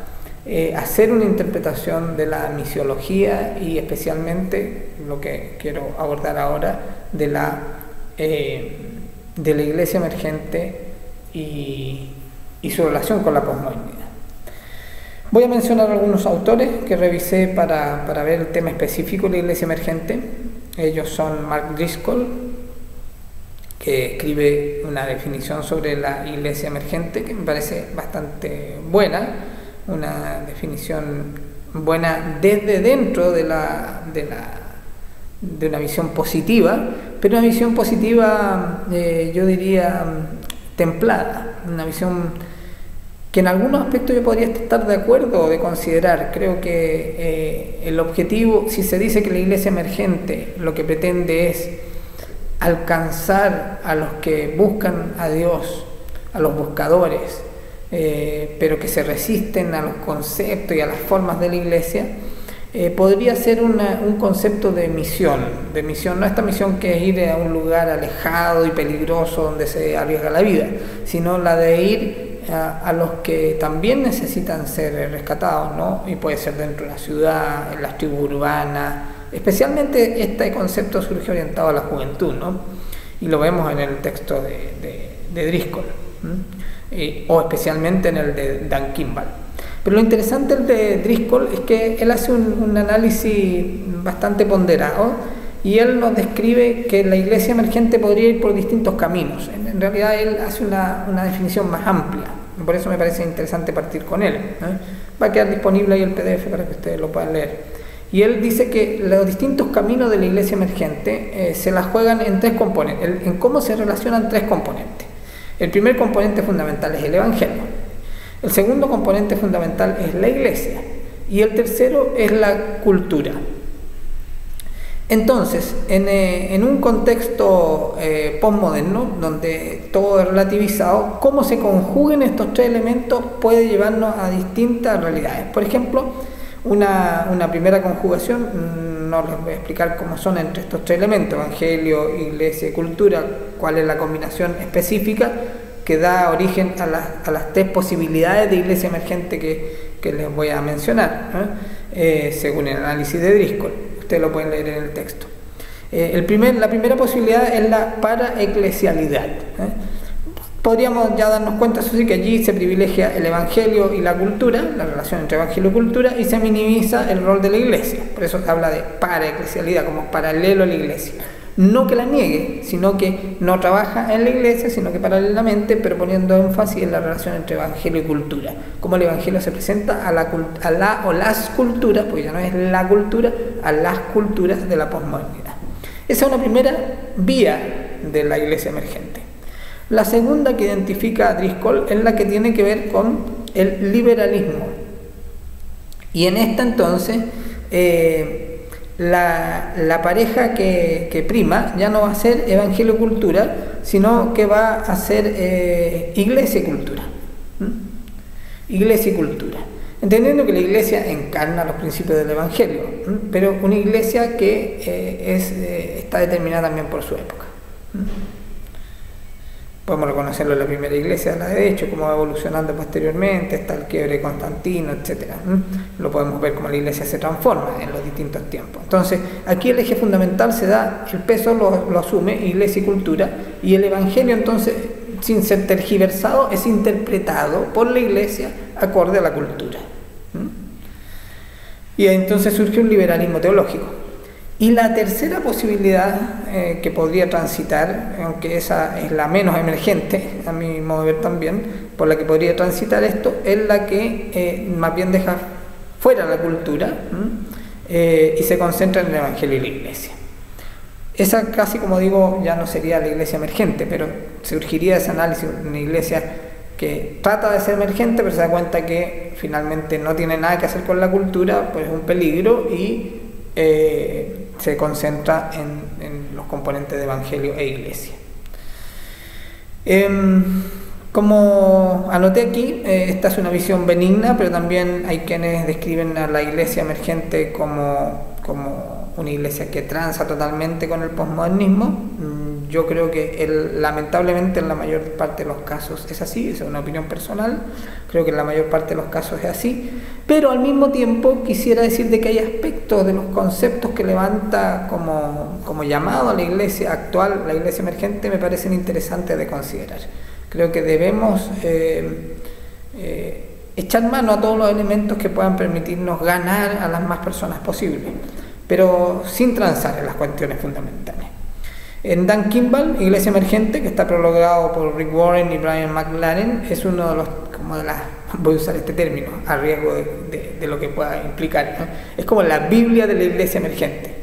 hacer una interpretación de la misiología y especialmente lo que quiero abordar ahora de la iglesia emergente y su relación con la posmodernidad. Voy a mencionar algunos autores que revisé para ver el tema específico de la iglesia emergente. Ellos son Mark Driscoll, que escribe una definición sobre la iglesia emergente que me parece bastante buena, una definición buena desde dentro de una visión positiva, pero una visión positiva, yo diría, templada, una visión que en algunos aspectos yo podría estar de acuerdo o de considerar. Creo que el objetivo, si se dice que la iglesia emergente lo que pretende es alcanzar a los que buscan a Dios, a los buscadores, pero que se resisten a los conceptos y a las formas de la iglesia, podría ser un concepto de misión, no esta misión que es ir a un lugar alejado y peligroso donde se arriesga la vida, sino la de ir a los que también necesitan ser rescatados, ¿no? Y puede ser dentro de la ciudad, en las tribus urbanas. Especialmente este concepto surge orientado a la juventud, ¿no? Y lo vemos en el texto de Driscoll, o especialmente en el de Dan Kimball. Pero lo interesante del de Driscoll es que él hace un análisis bastante ponderado y él nos describe que la iglesia emergente podría ir por distintos caminos. En realidad él hace una definición más amplia, por eso me parece interesante partir con él. Va a quedar disponible ahí el PDF para que ustedes lo puedan leer. Y él dice que los distintos caminos de la iglesia emergente se las juegan en tres componentes, en cómo se relacionan tres componentes. El primer componente fundamental es el Evangelio, el segundo componente fundamental es la iglesia y el tercero es la cultura. Entonces, en un contexto postmoderno, donde todo es relativizado, cómo se conjuguen estos tres elementos puede llevarnos a distintas realidades. Por ejemplo, una primera conjugación, no les voy a explicar cómo son entre estos tres elementos, evangelio, iglesia y cultura, cuál es la combinación específica que da origen a las tres posibilidades de iglesia emergente que les voy a mencionar, según el análisis de Driscoll. Ustedes lo pueden leer en el texto. La primera posibilidad es la paraeclesialidad. Podríamos ya darnos cuenta, eso sí, que allí se privilegia el evangelio y la cultura, la relación entre evangelio y cultura, y se minimiza el rol de la iglesia. Por eso se habla de paraeclesialidad, como paralelo a la iglesia. No que la niegue, sino que no trabaja en la iglesia, sino que paralelamente, pero poniendo énfasis en la relación entre evangelio y cultura. Como el evangelio se presenta a la o las culturas, porque ya no es la cultura, a las culturas de la posmodernidad. Esa es una primera vía de la iglesia emergente. La segunda que identifica a Driscoll es la que tiene que ver con el liberalismo. Y en esta entonces, la pareja que prima ya no va a ser evangelio y cultura, sino que va a ser iglesia y cultura. Iglesia y cultura. entendiendo que la iglesia encarna los principios del Evangelio, pero una iglesia que está determinada también por su época. Podemos reconocerlo en la primera iglesia, la de hecho, cómo va evolucionando posteriormente, está el quiebre de Constantino, etc. Lo podemos ver cómo la iglesia se transforma en los distintos tiempos. Entonces, aquí el eje fundamental se da, el peso lo asume iglesia y cultura, y el Evangelio entonces, sin ser tergiversado, es interpretado por la iglesia acorde a la cultura. Y entonces surge un liberalismo teológico. Y la tercera posibilidad que podría transitar, aunque esa es la menos emergente, a mi modo de ver también, por la que podría transitar esto, es la que más bien deja fuera la cultura y se concentra en el Evangelio y la iglesia. Esa casi, como digo, ya no sería la iglesia emergente, pero surgiría ese análisis, una iglesia que trata de ser emergente, pero se da cuenta que finalmente no tiene nada que hacer con la cultura, pues es un peligro y se concentra en los componentes de Evangelio e Iglesia. Como anoté aquí, esta es una visión benigna, pero también hay quienes describen a la Iglesia emergente como una iglesia que transa totalmente con el posmodernismo. Yo creo que lamentablemente en la mayor parte de los casos es así, es una opinión personal, creo que en la mayor parte de los casos es así, pero al mismo tiempo quisiera decir de que hay aspectos de los conceptos que levanta como llamado a la iglesia actual, la iglesia emergente, me parecen interesantes de considerar. Creo que debemos echar mano a todos los elementos que puedan permitirnos ganar a las más personas posibles, pero sin transar en las cuestiones fundamentales. En Dan Kimball, Iglesia Emergente, que está prologado por Rick Warren y Brian McLaren, es uno de los, voy a usar este término, a riesgo de lo que pueda implicar, ¿no? Es como la Biblia de la Iglesia Emergente.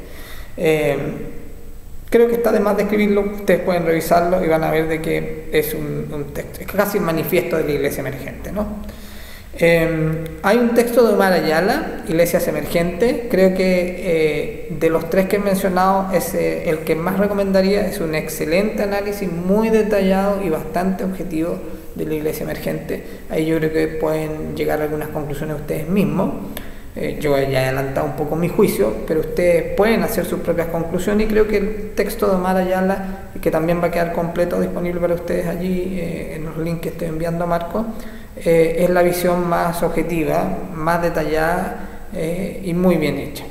Creo que está de más de escribirlo, ustedes pueden revisarlo y van a ver de que es un texto, es casi un manifiesto de la Iglesia Emergente, ¿no? Hay un texto de Omar Ayala, Iglesias Emergentes. Creo que de los tres que he mencionado es el que más recomendaría. Es un excelente análisis, muy detallado y bastante objetivo de la iglesia emergente. Ahí yo creo que pueden llegar a algunas conclusiones ustedes mismos. Yo ya he adelantado un poco mi juicio, pero ustedes pueden hacer sus propias conclusiones, y creo que el texto de Omar Ayala, que también va a quedar completo disponible para ustedes allí en los links que estoy enviando a Marco, es la visión más objetiva, más detallada y muy bien hecha.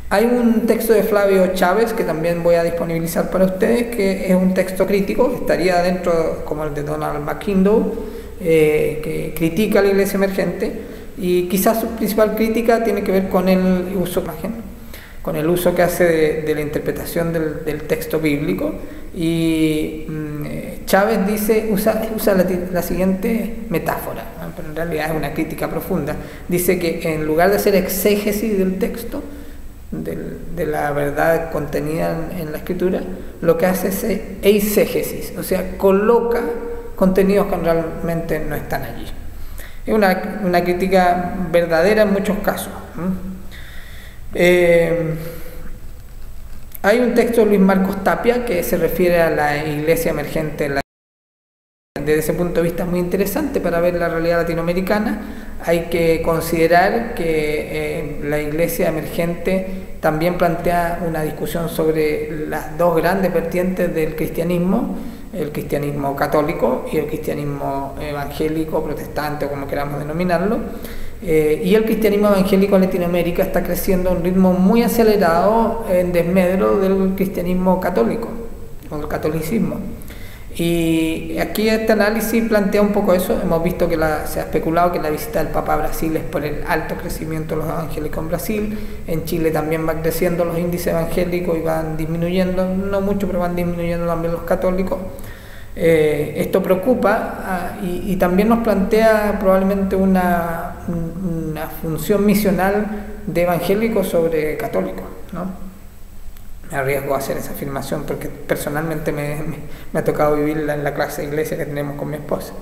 Hay un texto de Flavio Chávez que también voy a disponibilizar para ustedes, que es un texto crítico, estaría dentro como el de Donald McIndoe, que critica a la iglesia emergente, y quizás su principal crítica tiene que ver con el uso de la imagen, con el uso que hace de la interpretación del texto bíblico. Y Chávez usa la siguiente metáfora, ¿no? Pero en realidad es una crítica profunda. Dice que en lugar de hacer exégesis del texto, de la verdad contenida en la escritura, lo que hace es eisegesis, o sea, coloca contenidos que realmente no están allí. Es una crítica verdadera en muchos casos. Hay un texto de Luis Marcos Tapia que se refiere a la iglesia emergente. Desde ese punto de vista es muy interesante para ver la realidad latinoamericana. Hay que considerar que la iglesia emergente también plantea una discusión sobre las dos grandes vertientes del cristianismo, el cristianismo católico y el cristianismo evangélico, protestante o como queramos denominarlo. Y el cristianismo evangélico en Latinoamérica está creciendo a un ritmo muy acelerado en desmedro del cristianismo católico o del catolicismo. Y aquí este análisis plantea un poco eso. Hemos visto que se ha especulado que la visita del Papa a Brasil es por el alto crecimiento de los evangélicos en Brasil. En Chile también van creciendo los índices evangélicos y van disminuyendo, no mucho, pero van disminuyendo también los católicos. Esto preocupa y también nos plantea probablemente una función misional de evangélicos sobre católicos, ¿no? Me arriesgo a hacer esa afirmación porque personalmente me ha tocado vivirla en la clase de iglesia que tenemos con mi esposa.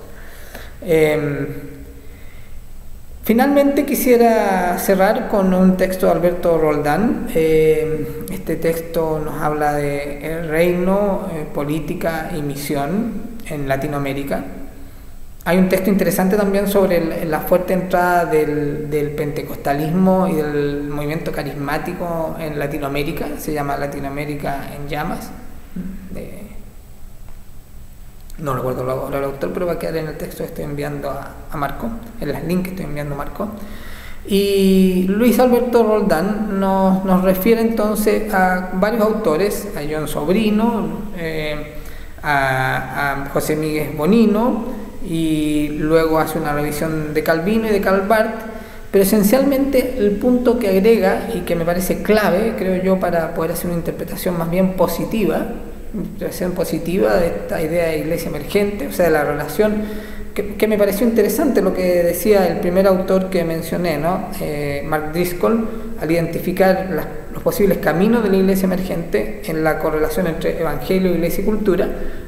Finalmente quisiera cerrar con un texto de Alberto Roldán. Este texto nos habla de reino, política y misión en Latinoamérica. Hay un texto interesante también sobre la fuerte entrada del pentecostalismo y del movimiento carismático en Latinoamérica. Se llama Latinoamérica en Llamas. No recuerdo ahora el autor, pero va a quedar en el texto que estoy enviando a Marco, en los links que estoy enviando a Marco. Y Luis Alberto Roldán nos refiere entonces a varios autores, a John Sobrino, a José Miguel Bonino, y luego hace una revisión de Calvino y de Karl Barth, pero esencialmente el punto que agrega y que me parece clave, creo yo, para poder hacer una interpretación más bien positiva de esta idea de iglesia emergente, o sea, de la relación, que me pareció interesante lo que decía el primer autor que mencioné, ¿no? Mark Driscoll, al identificar los posibles caminos de la iglesia emergente en la correlación entre evangelio, iglesia y cultura.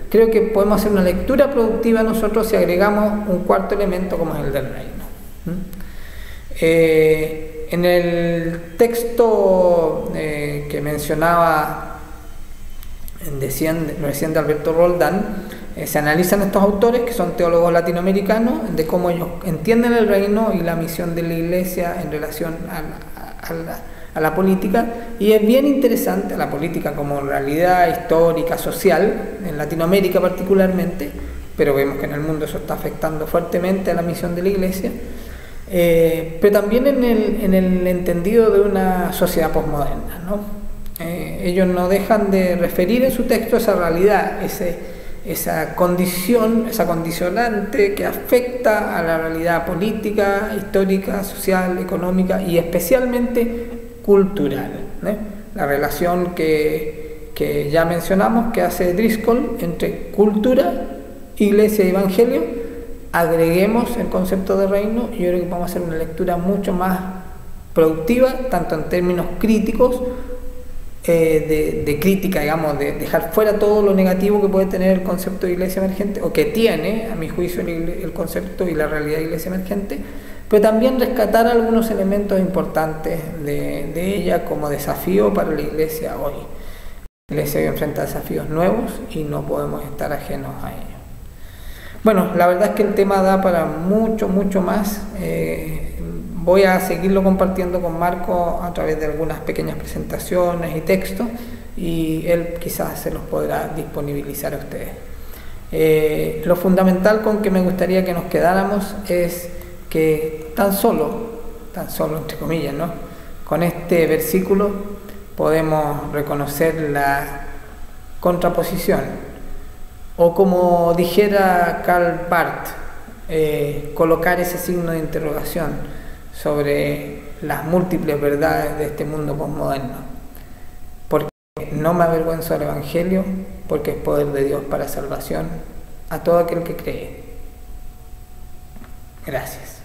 Creo que podemos hacer una lectura productiva nosotros si agregamos un cuarto elemento como es el del reino. En el texto que mencionaba recién de Alberto Roldán, se analizan estos autores que son teólogos latinoamericanos, de cómo ellos entienden el reino y la misión de la iglesia en relación a la política, y es bien interesante la política como realidad histórica, social, en Latinoamérica particularmente, pero vemos que en el mundo eso está afectando fuertemente a la misión de la iglesia, pero también en el entendido de una sociedad posmoderna, ¿no? Ellos no dejan de referir en su texto esa realidad, esa condición, esa condicionante que afecta a la realidad política, histórica, social, económica y especialmente cultural, ¿eh? La relación que ya mencionamos que hace Driscoll entre cultura, iglesia y evangelio. Agreguemos el concepto de reino y yo creo que vamos a hacer una lectura mucho más productiva, tanto en términos críticos, de crítica, digamos, de dejar fuera todo lo negativo que puede tener el concepto de iglesia emergente, o que tiene, a mi juicio, el concepto y la realidad de iglesia emergente, pero también rescatar algunos elementos importantes de ella como desafío para la iglesia hoy. La iglesia hoy enfrenta desafíos nuevos y no podemos estar ajenos a ellos. Bueno, la verdad es que el tema da para mucho más. Voy a seguirlo compartiendo con Marco a través de algunas pequeñas presentaciones y textos, y él quizás se los podrá disponibilizar a ustedes. Lo fundamental con que me gustaría que nos quedáramos es que tan solo entre comillas, ¿no?, con este versículo podemos reconocer la contraposición, o como dijera Karl Barth, colocar ese signo de interrogación sobre las múltiples verdades de este mundo posmoderno. Porque no me avergüenzo del Evangelio, porque es poder de Dios para salvación a todo aquel que cree. Gracias.